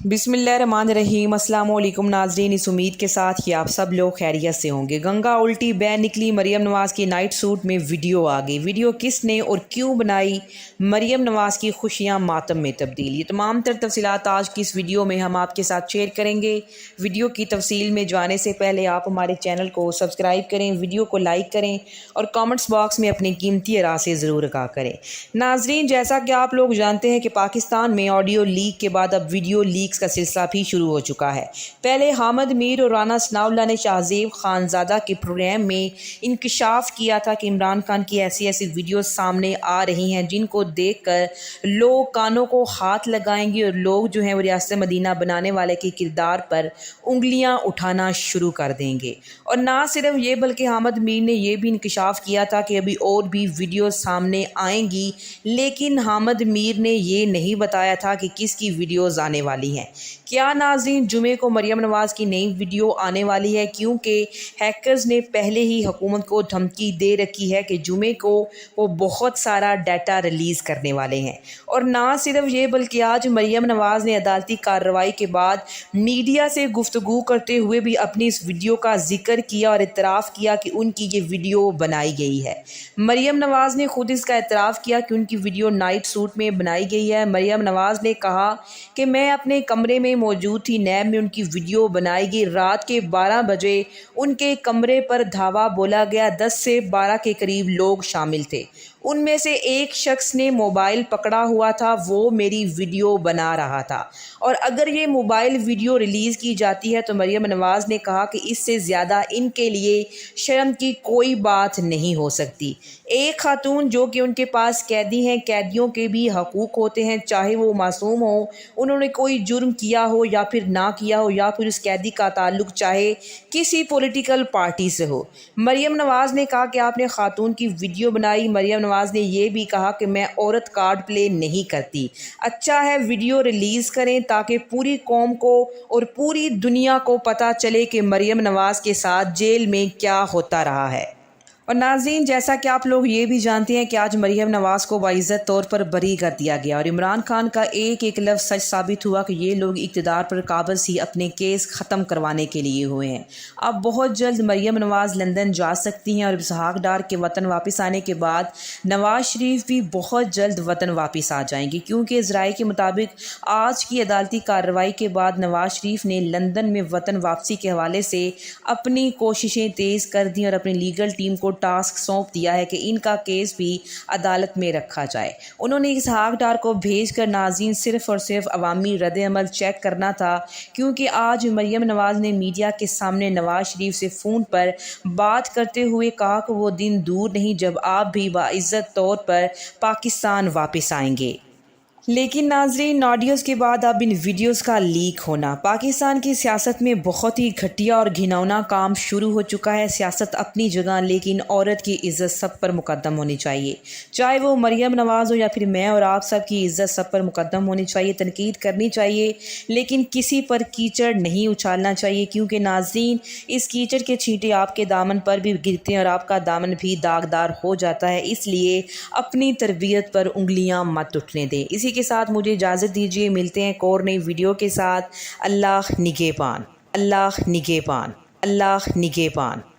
بسم اللہ الرحمن الرحیم۔ السلام علیکم ناظرین، اس امید کے ساتھ کہ آپ سب لوگ خیریت سے ہوں گے۔ گنگا الٹی بین نکلی، مریم نواز کی نائٹ سوٹ میں ویڈیو آ گئی۔ ویڈیو کس نے اور کیوں بنائی؟ مریم نواز کی خوشیاں ماتم میں تبدیل۔ یہ تمام تر تفصیلات آج کی اس ویڈیو میں ہم آپ کے ساتھ شیئر کریں گے۔ ویڈیو کی تفصیل میں جانے سے پہلے آپ ہمارے چینل کو سبسکرائب کریں، ویڈیو کو لائک کریں اور کامنٹس باکس میں اپنی قیمتی رائے سے ضرور آگاہ کریں۔ ناظرین، جیسا کہ آپ لوگ جانتے ہیں کہ پاکستان میں آڈیو لیک کے بعد اب ویڈیو لیکس کا سلسلہ بھی شروع ہو چکا ہے۔ پہلے حامد میر اور رانا ثناءاللہ نے شہزیب خانزادہ کے پروگرام میں انکشاف کیا تھا کہ عمران خان کی ایسی ویڈیوز سامنے آ رہی ہیں جن کو دیکھ کر لوگ کانوں کو ہاتھ لگائیں گے اور لوگ جو ہیں وہ ریاست مدینہ بنانے والے کے کردار پر انگلیاں اٹھانا شروع کر دیں گے۔ اور نہ صرف یہ بلکہ حامد میر نے یہ بھی انکشاف کیا تھا کہ ابھی اور بھی ویڈیوز سامنے آئیں گی، لیکن حامد میر نے یہ نہیں بتایا تھا کہ کس کی ویڈیوز آنے والی ہیں۔ کیا ناظرین، جمعے کو مریم نواز کی نئی ویڈیو آنے والی ہے؟ کیونکہ ہیکرز نے پہلے ہی حکومت کو دھمکی دے رکھی ہے کہ جمعے کو وہ بہت سارا ڈیٹا ریلیز کرنے والے ہیں۔ اور نہ صرف یہ بلکہ آج مریم نواز نے عدالتی کارروائی کے بعد میڈیا سے گفتگو کرتے ہوئے بھی اپنی اس ویڈیو کا ذکر کیا اور اعتراف کیا کہ ان کی یہ ویڈیو بنائی گئی ہے۔ مریم نواز نے خود اس کا اعتراف کیا کہ ان کی ویڈیو نائٹ سوٹ میں بنائی گئی ہے۔ مریم نواز نے کہا کہ میں اپنے کمرے میں موجود تھی، نیب میں ان کی ویڈیو بنائی گئی۔ رات کے 12 بجے ان کے کمرے پر دھاوا بولا گیا، 10 سے 12 کے قریب لوگ شامل تھے، ان میں سے ایک شخص نے موبائل پکڑا ہوا تھا، وہ میری ویڈیو بنا رہا تھا، اور اگر یہ موبائل ویڈیو ریلیز کی جاتی ہے تو مریم نواز نے کہا کہ اس سے زیادہ ان کے لیے شرم کی کوئی بات نہیں ہو سکتی۔ ایک خاتون جو کہ ان کے پاس قیدی ہیں، قیدیوں کے بھی حقوق ہوتے ہیں، چاہے وہ معصوم ہو، انہوں نے کوئی جرم کیا ہو یا پھر نہ کیا ہو، یا پھر اس قیدی کا تعلق چاہے کسی پولیٹیکل پارٹی سے ہو۔ مریم نواز نے کہا کہ آپ نے خاتون کی ویڈیو بنائی۔ مریم نواز نے یہ بھی کہا کہ میں عورت کارڈ پلے نہیں کرتی، اچھا ہے ویڈیو ریلیز کریں تاکہ پوری قوم کو اور پوری دنیا کو پتہ چلے کہ مریم نواز کے ساتھ جیل میں کیا ہوتا رہا ہے۔ اور ناظرین، جیسا کہ آپ لوگ یہ بھی جانتے ہیں کہ آج مریم نواز کو باعزت طور پر بری کر دیا گیا اور عمران خان کا ایک ایک لفظ سچ ثابت ہوا کہ یہ لوگ اقتدار پر قابض ہی اپنے کیس ختم کروانے کے لیے ہوئے ہیں۔ اب بہت جلد مریم نواز لندن جا سکتی ہیں اور اسحاق ڈار کے وطن واپس آنے کے بعد نواز شریف بھی بہت جلد وطن واپس آ جائیں گے، کیونکہ ذرائع کے مطابق آج کی عدالتی کارروائی کے بعد نواز شریف نے لندن میں وطن واپسی کے حوالے سے اپنی کوششیں تیز کر دیں اور اپنی لیگل ٹیم کو ٹاسک سونپ دیا ہے کہ ان کا کیس بھی عدالت میں رکھا جائے۔ انہوں نے اسحاق ڈار کو بھیج کر ناظرین صرف اور صرف عوامی رد عمل چیک کرنا تھا، کیونکہ آج مریم نواز نے میڈیا کے سامنے نواز شریف سے فون پر بات کرتے ہوئے کہا کہ وہ دن دور نہیں جب آپ بھی باعزت طور پر پاکستان واپس آئیں گے۔ لیکن ناظرین، آڈیوز کے بعد اب ان ویڈیوز کا لیک ہونا پاکستان کی سیاست میں بہت ہی گھٹیا اور گھناؤنا کام شروع ہو چکا ہے۔ سیاست اپنی جگہ، لیکن عورت کی عزت سب پر مقدم ہونی چاہیے، چاہے وہ مریم نواز ہو یا پھر میں اور آپ سب کی عزت سب پر مقدم ہونی چاہیے، تنقید کرنی چاہیے، لیکن کسی پر کیچڑ نہیں اچھالنا چاہیے، کیونکہ ناظرین اس کیچڑ کے چھینٹے آپ کے دامن پر بھی گرتے ہیں اور آپ کا دامن بھی داغدار ہو جاتا ہے۔ اس لیے اپنی تربیت پر انگلیاں مت اٹھنے دیں۔ اسی کے ساتھ مجھے اجازت دیجیے، ملتے ہیں ایک اور نئی ویڈیو کے ساتھ۔ اللہ نگہبان، اللہ نگہبان، اللہ نگہبان۔